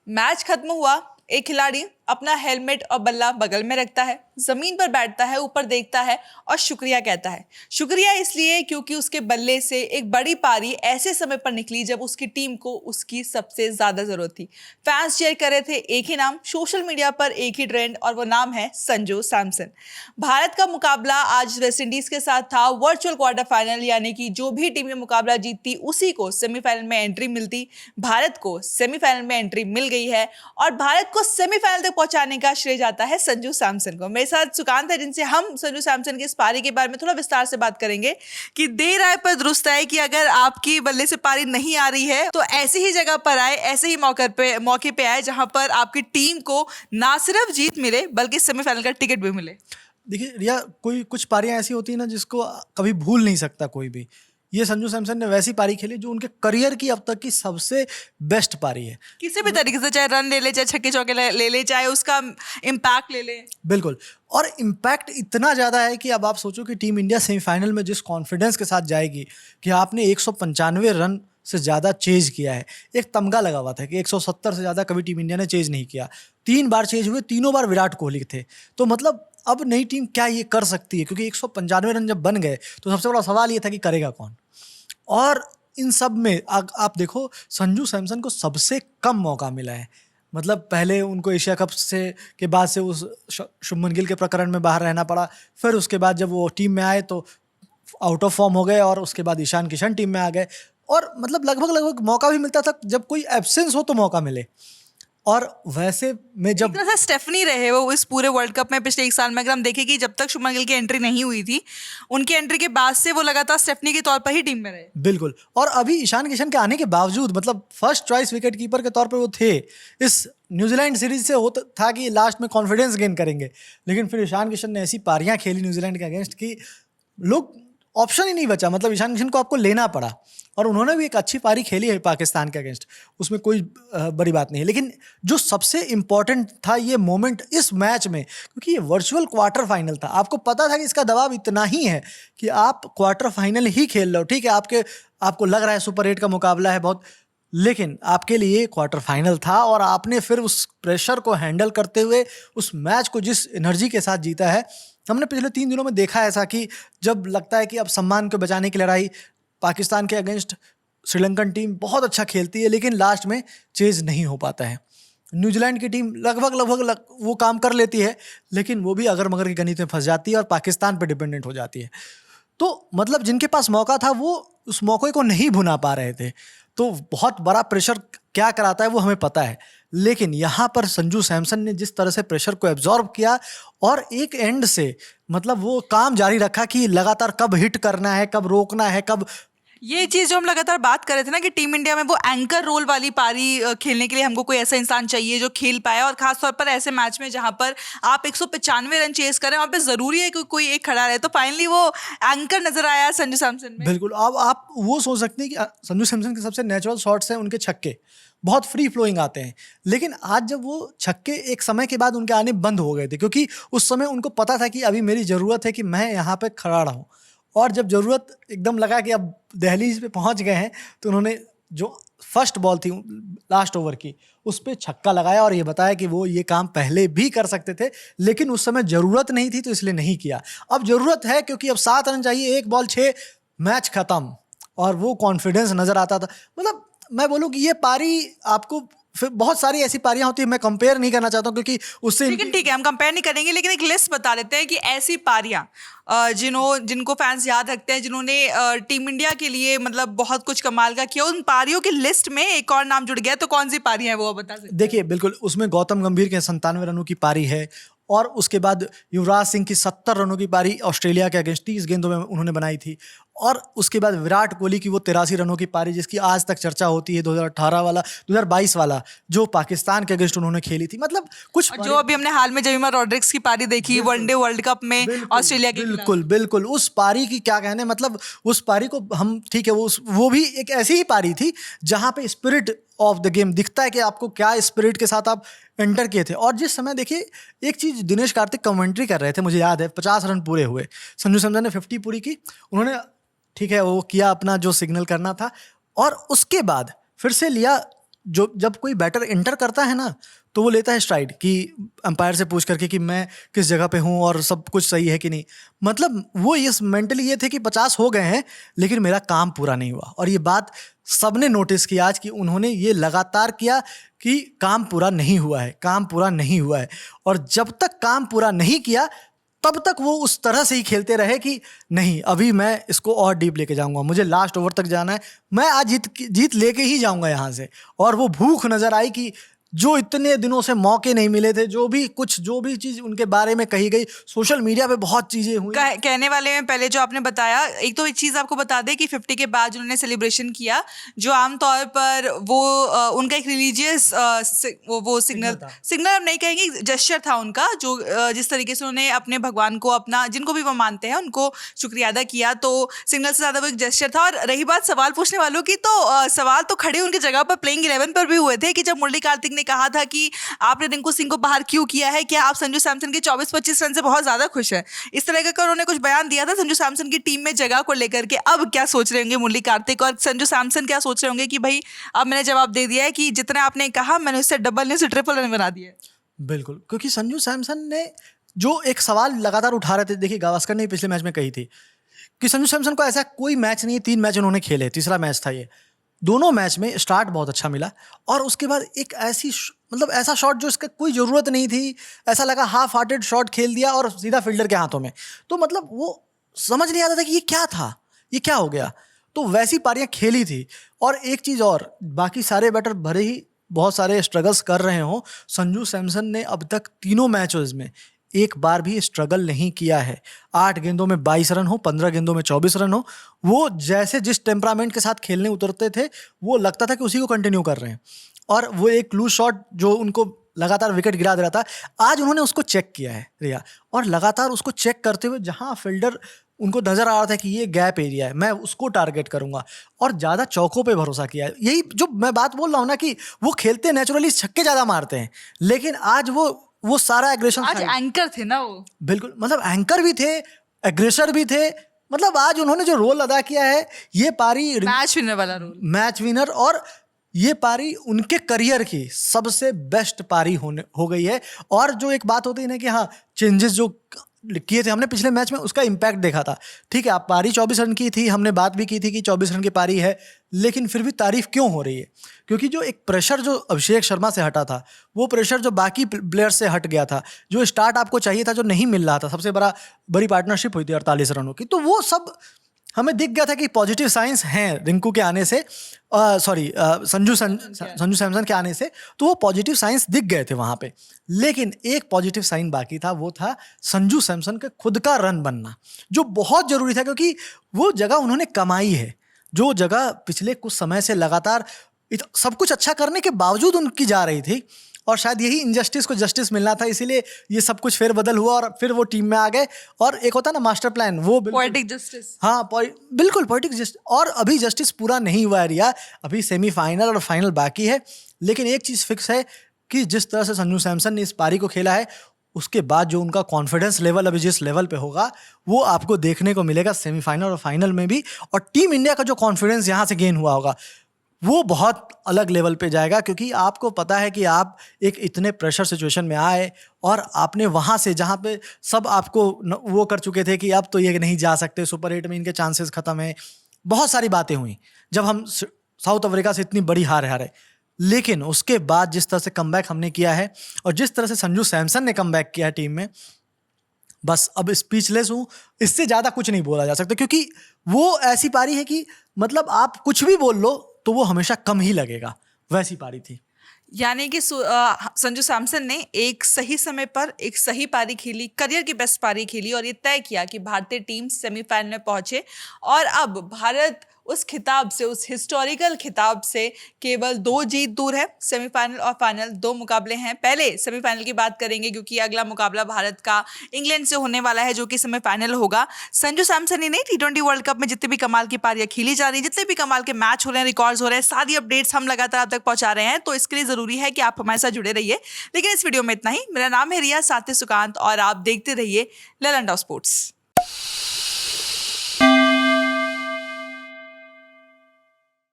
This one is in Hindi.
मैच खत्म हुआ। एक खिलाड़ी अपना हेलमेट और बल्ला बगल में रखता है, जमीन पर बैठता है, ऊपर देखता है और शुक्रिया कहता है। शुक्रिया इसलिए क्योंकि उसके बल्ले से एक बड़ी पारी ऐसे समय पर निकली जब उसकी टीम को उसकी सबसे ज्यादा जरूरत थी। फैंस चेयर कर रहे थे एक ही नाम, सोशल मीडिया पर एक ही ट्रेंड, और वो नाम है संजू सैमसन। भारत का मुकाबला आज वेस्टइंडीज के साथ था। वर्चुअल क्वार्टर फाइनल, यानी कि जो भी टीम ये मुकाबला जीतती उसी को सेमीफाइनल में एंट्री मिलती। भारत को सेमीफाइनल में एंट्री मिल गई है और भारत को सेमीफाइनल तक पहुंचाने का श्रेय जाता है संजू सैमसन को। मेरे साथ सुकांत है, जिनसे हम संजू सैमसन की इस पारी के बारे में थोड़ा विस्तार से बात करेंगे कि देर आए पर दुरुस्त आए, कि अगर आपकी बल्ले से पारी नहीं आ रही है तो ऐसी ही जगह पर आए, ऐसे ही मौके पे आए जहां पर आपकी टीम को ना सिर्फ जीत मिले बल्कि सेमीफाइनल का टिकट भी मिले। देखिए रिया, कोई कुछ पारियां ऐसी होती है ना जिसको कभी भूल नहीं सकता कोई भी। ये संजू सैमसन ने वैसी पारी खेली जो उनके करियर की अब तक की सबसे बेस्ट पारी है। किसी भी तरीके से, चाहे रन ले ले, चाहे छक्के चौके ले ले, चाहे उसका इम्पैक्ट ले ले। बिल्कुल, और इम्पैक्ट इतना ज़्यादा है कि अब आप सोचो कि टीम इंडिया सेमीफाइनल में जिस कॉन्फिडेंस के साथ जाएगी कि आपने 195 रन से ज़्यादा चेज किया है। एक तमगा लगा हुआ था कि 170 से ज़्यादा कभी टीम इंडिया ने चेज नहीं किया। 3 बार चेज हुए, तीनों बार विराट कोहली थे। तो मतलब अब नई टीम क्या ये कर सकती है, क्योंकि 195 रन जब बन गए तो सबसे बड़ा सवाल ये था कि करेगा कौन। और इन सब में आप देखो, संजू सैमसन को सबसे कम मौका मिला है। मतलब पहले उनको एशिया कप से के बाद से उस शुभमन गिल के प्रकरण में बाहर रहना पड़ा। फिर उसके बाद जब वो टीम में आए तो आउट ऑफ फॉर्म हो गए, और उसके बाद ईशान किशन टीम में आ गए। और मतलब लगभग मौका भी मिलता था, जब कोई एब्सेंस हो तो मौका मिले। और वैसे में जब एक तरह से स्टेफनी रहे वो इस पूरे वर्ल्ड कप में पिछले एक साल में, अगर हम देखें कि जब तक शुभमन गिल की एंट्री नहीं हुई थी, उनकी एंट्री के बाद से वो लगातार स्टेफनी के तौर पर ही टीम में रहे। बिल्कुल, और अभी ईशान किशन के आने के बावजूद, मतलब फर्स्ट चॉइस विकेट कीपर के तौर पर वो थे। इस न्यूजीलैंड सीरीज से होता था कि लास्ट में कॉन्फिडेंस गेन करेंगे, लेकिन फिर ईशान किशन ने ऐसी पारियां खेली न्यूजीलैंड के अगेंस्ट कि लोग ऑप्शन ही नहीं बचा। मतलब ईशान किशन को आपको लेना पड़ा, और उन्होंने भी एक अच्छी पारी खेली है पाकिस्तान के अगेंस्ट, उसमें कोई बड़ी बात नहीं है। लेकिन जो सबसे इम्पॉर्टेंट था ये मोमेंट इस मैच में, क्योंकि ये वर्चुअल क्वार्टर फाइनल था। आपको पता था कि इसका दबाव इतना ही है कि आप क्वार्टर फाइनल ही खेल रहे हो। ठीक है, आपको लग रहा है सुपर 8 का मुकाबला है बहुत, लेकिन आपके लिए क्वार्टर फाइनल था, और आपने फिर उस प्रेशर को हैंडल करते हुए उस मैच को जिस एनर्जी के साथ जीता है। हमने पिछले 3 दिनों में देखा ऐसा कि जब लगता है कि अब सम्मान को बचाने की लड़ाई, पाकिस्तान के अगेंस्ट श्रीलंकन टीम बहुत अच्छा खेलती है, लेकिन लास्ट में चेज नहीं हो पाता है। न्यूजीलैंड की टीम लगभग वो काम कर लेती है, लेकिन वो भी अगर मगर की गणित में फंस जाती है और पाकिस्तान पर डिपेंडेंट हो जाती है। तो मतलब जिनके पास मौका था वो उस मौके को नहीं भुना पा रहे थे। तो बहुत बड़ा प्रेशर क्या कराता है वो हमें पता है, लेकिन यहाँ पर संजू सैमसन ने जिस तरह से प्रेशर को एब्जॉर्ब किया और एक एंड से मतलब वो काम जारी रखा कि लगातार कब हिट करना है, कब रोकना है, कब। ये चीज जो हम लगातार बात कर रहे थे ना कि टीम इंडिया में वो एंकर रोल वाली पारी खेलने के लिए हमको कोई ऐसा इंसान चाहिए जो खेल पाए, और खासतौर पर ऐसे मैच में जहां पर आप 195 रन चेस करें, वहां पे जरूरी है कि कोई एक खड़ा रहे। तो फाइनली वो एंकर नजर आया संजू सैमसन में। बिल्कुल, अब आप वो सोच सकते हैं कि संजू सैमसन के सबसे नेचुरल शॉट्स हैं उनके छक्के, बहुत फ्री फ्लोइंग आते हैं। लेकिन आज जब वो छक्के एक समय के बाद उनके आने बंद हो गए थे, क्योंकि उस समय उनको पता था कि अभी मेरी ज़रूरत है कि मैं यहाँ पे खड़ा रहूँ। और जब ज़रूरत एकदम लगा कि अब दहलीज पे पहुँच गए हैं, तो उन्होंने जो फर्स्ट बॉल थी लास्ट ओवर की उस पर छक्का लगाया और ये बताया कि वो ये काम पहले भी कर सकते थे, लेकिन उस समय ज़रूरत नहीं थी तो इसलिए नहीं किया। अब ज़रूरत है क्योंकि अब 7 रन चाहिए, 1 बॉल 6, मैच ख़त्म, और वो कॉन्फिडेंस नज़र आता था। मतलब मैं बोलूँ कि ये पारी आपको, फिर बहुत सारी ऐसी पारियां होती है, मैं कंपेयर नहीं करना चाहता हूँ क्योंकि उससे, लेकिन ठीक है हम कंपेयर नहीं करेंगे, लेकिन एक लिस्ट बता देते हैं कि ऐसी पारियां जिनको फैंस याद रखते हैं, जिन्होंने टीम इंडिया के लिए मतलब बहुत कुछ कमाल का किया, उन पारियों की लिस्ट में एक और नाम जुड़ गया। तो कौन सी पारियां हैं वो बता सकते हैं? देखिए बिल्कुल, उसमें गौतम गंभीर के 97 रनों की पारी है, और उसके बाद युवराज सिंह की 70 रनों की पारी ऑस्ट्रेलिया के अगेंस्ट 30 गेंदों में उन्होंने बनाई थी, और उसके बाद विराट कोहली की वो 83 रनों की पारी जिसकी आज तक चर्चा होती है, 2018 वाला 2022 वाला जो पाकिस्तान के अगेंस्ट उन्होंने खेली थी। मतलब कुछ जो अभी हमने हाल में जेमिमा रॉड्रिक्स की पारी देखी वनडे वर्ल्ड कप में ऑस्ट्रेलिया के खिलाफ। बिल्कुल उस पारी की क्या कहने, मतलब उस पारी को हम, ठीक है, वो भी एक ऐसी ही पारी थी जहां पे स्पिरिट ऑफ द गेम दिखता है कि आपको क्या स्पिरिट के साथ आप एंटर किए थे। और जिस समय देखिए एक चीज़, दिनेश कार्तिक कमेंट्री कर रहे थे, मुझे याद है 50 रन पूरे हुए, संजू सैमसन ने 50 पूरी की, उन्होंने ठीक है वो किया अपना जो सिग्नल करना था, और उसके बाद फिर से लिया जो जब कोई बैटर एंटर करता है ना, तो वो लेता है स्ट्राइड कि अंपायर से पूछ करके कि मैं किस जगह पे हूँ और सब कुछ सही है कि नहीं। मतलब वो इस मेंटली ये थे कि 50 हो गए हैं लेकिन मेरा काम पूरा नहीं हुआ, और ये बात सबने नोटिस की आज कि उन्होंने ये लगातार किया कि काम पूरा नहीं हुआ है, काम पूरा नहीं हुआ है। और जब तक काम पूरा नहीं किया तब तक वो उस तरह से ही खेलते रहे कि नहीं, अभी मैं इसको और डीप लेके जाऊंगा, मुझे लास्ट ओवर तक जाना है, मैं आज जीत लेके ही जाऊंगा यहाँ से। और वो भूख नजर आई कि जो इतने दिनों से मौके नहीं मिले थे, जो भी चीज उनके बारे में कही गई, सोशल मीडिया पे बहुत चीजें हुई। कहने वाले में पहले जो आपने बताया, एक तो एक चीज आपको बता दें कि 50 के बाद उन्होंने सेलिब्रेशन किया, जो आमतौर पर वो उनका एक रिलीजियस वो सिग्नल नहीं कहेंगे, जेस्चर था उनका, जो जिस तरीके से उन्होंने अपने भगवान को, अपना जिनको भी वो मानते हैं उनको शुक्रिया अदा किया, तो सिग्नल से ज्यादा वो एक जेस्चर था। और रही बात सवाल पूछने वालों की, तो सवाल तो खड़े उनकी जगह पर प्लेइंग 11 पर भी हुए थे कि जब मुरली कार्तिक ने कहा था कि आपने रिंकू सिंह को बाहर क्यों किया है, क्या आप संजू सैमसन के 24-25 रन से बहुत ज्यादा खुश हैं, इस तरह का उन्होंने कुछ बयान दिया था संजू सैमसन की टीम में जगह को लेकर के। अब क्या सोच रहे होंगे मुरली कार्तिक, और संजू सैमसन क्या सोच रहे होंगे कि भाई अब मैंने जवाब दे दिया है कि जितना आपने कहा मैंने उससे डबल नहीं, उससे ट्रिपल रन बना दिया। बिल्कुल, क्योंकि संजू सैमसन ने जो एक सवाल लगातार उठा रहे थे, देखिए गावस्कर ने पिछले मैच में कही थी कि संजू सैमसन को ऐसा कोई मैच नहीं, 3 मैच उन्होंने खेले, तीसरा मैच था ये, दोनों मैच में स्टार्ट बहुत अच्छा मिला और उसके बाद एक ऐसा शॉट जो इसका कोई ज़रूरत नहीं थी, ऐसा लगा हाफ हार्टेड शॉट खेल दिया और सीधा फील्डर के हाथों में। तो मतलब वो समझ नहीं आता था कि ये क्या था, ये क्या हो गया। तो वैसी पारियां खेली थी। और एक चीज़ और, बाकी सारे बैटर भले ही बहुत सारे स्ट्रगल्स कर रहे हों, संजू सैमसन ने अब तक तीनों मैचेस में एक बार भी स्ट्रगल नहीं किया है। 8 गेंदों में 22 रन हो, 15 गेंदों में 24 रन हो, वो जैसे जिस टेम्परामेंट के साथ खेलने उतरते थे वो लगता था कि उसी को कंटिन्यू कर रहे हैं। और वो एक लूज शॉट जो उनको लगातार विकेट गिरा दे रहा था, आज उन्होंने उसको चेक किया है रिया, और लगातार उसको चेक करते हुए जहां फील्डर उनको नजर आ रहा था कि ये गैप एरिया है, मैं उसको टारगेट करूंगा, और ज़्यादा चौकों पे भरोसा किया है। यही जो मैं बात बोल रहा हूँ ना कि वो खेलते नेचुरली छक्के ज़्यादा मारते हैं, लेकिन आज वो सारा एग्रेशन, आज एंकर थे ना वो, बिल्कुल, मतलब एंकर भी थे, एग्रेसर भी थे। मतलब आज उन्होंने जो रोल अदा किया है, ये पारी मैच विनर वाला रोल, मैच विनर, और ये पारी उनके करियर की सबसे बेस्ट पारी हो गई है। और जो एक बात होती है ना कि हाँ, चेंजेस जो किए थे हमने पिछले मैच में, उसका इम्पैक्ट देखा था। ठीक है, आप पारी 24 रन की थी, हमने बात भी की थी कि 24 रन की पारी है, लेकिन फिर भी तारीफ क्यों हो रही है? क्योंकि जो एक प्रेशर जो अभिषेक शर्मा से हटा था, वो प्रेशर जो बाकी प्लेयर्स से हट गया था, जो स्टार्ट आपको चाहिए था जो नहीं मिल रहा था, सबसे बड़ी पार्टनरशिप हुई थी 48 रनों की, तो वो सब हमें दिख गया था कि पॉजिटिव साइंस हैं रिंकू के आने से, संजू सैमसन के आने से, तो वो पॉजिटिव साइंस दिख गए थे वहाँ पे। लेकिन एक पॉजिटिव साइन बाकी था, वो था संजू सैमसन के खुद का रन बनना, जो बहुत ज़रूरी था, क्योंकि वो जगह उन्होंने कमाई है, जो जगह पिछले कुछ समय से लगातार सब कुछ अच्छा करने के बावजूद उनकी जा रही थी, और शायद यही इनजस्टिस को जस्टिस मिलना था, इसीलिए ये सब कुछ फेरबदल हुआ और फिर वो टीम में आ गए। और एक होता ना मास्टर प्लान, वो पोएटिक जस्टिस, हाँ बिल्कुल पोएटिक जस्टिस। और अभी जस्टिस पूरा नहीं हुआ है रिया, अभी सेमीफाइनल और फाइनल बाकी है। लेकिन एक चीज़ फिक्स है कि जिस तरह से संजू सैमसन ने इस पारी को खेला है, उसके बाद जो उनका कॉन्फिडेंस लेवल अभी जिस लेवल पे होगा, वो आपको देखने को मिलेगा सेमीफाइनल और फाइनल में भी। और टीम इंडिया का जो कॉन्फिडेंस यहाँ से गेन हुआ होगा, वो बहुत अलग लेवल पे जाएगा, क्योंकि आपको पता है कि आप एक इतने प्रेशर सिचुएशन में आए और आपने वहाँ से, जहाँ पे सब आपको वो कर चुके थे कि अब तो ये नहीं जा सकते, सुपर 8 में इनके चांसेस खत्म हैं, बहुत सारी बातें हुई जब हम साउथ अफ्रीका से इतनी बड़ी हार हारे। लेकिन उसके बाद जिस तरह से कमबैक हमने किया है और जिस तरह से संजू सैमसन ने कमबैक किया है टीम में, बस अब स्पीचलेस हूँ, इससे ज़्यादा कुछ नहीं बोला जा सकता, क्योंकि वो ऐसी पारी है कि मतलब आप कुछ भी बोल लो तो वो हमेशा कम ही लगेगा, वैसी पारी थी। यानी कि संजू सैमसन ने एक सही समय पर एक सही पारी खेली, करियर की बेस्ट पारी खेली, और ये तय किया कि भारतीय टीम सेमीफाइनल में पहुंचे। और अब भारत उस खिताब से, उस हिस्टोरिकल खिताब से केवल 2 जीत दूर है। सेमीफाइनल और फाइनल 2 मुकाबले हैं। पहले सेमीफाइनल की बात करेंगे, क्योंकि अगला मुकाबला भारत का इंग्लैंड से होने वाला है, जो कि सेमीफाइनल होगा। संजू सैमसन ही नहीं, T20 वर्ल्ड कप में जितने भी कमाल की पारियां खेली जा रही हैं, जितने भी कमाल के मैच हो रहे हैं, रिकॉर्ड्स हो रहे हैं, सारी अपडेट्स हम लगातार आप तक पहुंचा रहे हैं। तो इसके लिए जरूरी है कि आप हमारे साथ जुड़े रहिए। लेकिन इस वीडियो में इतना ही। मेरा नाम है रिया, साथ ही सुकांत, और आप देखते रहिए ललंडा स्पोर्ट्स।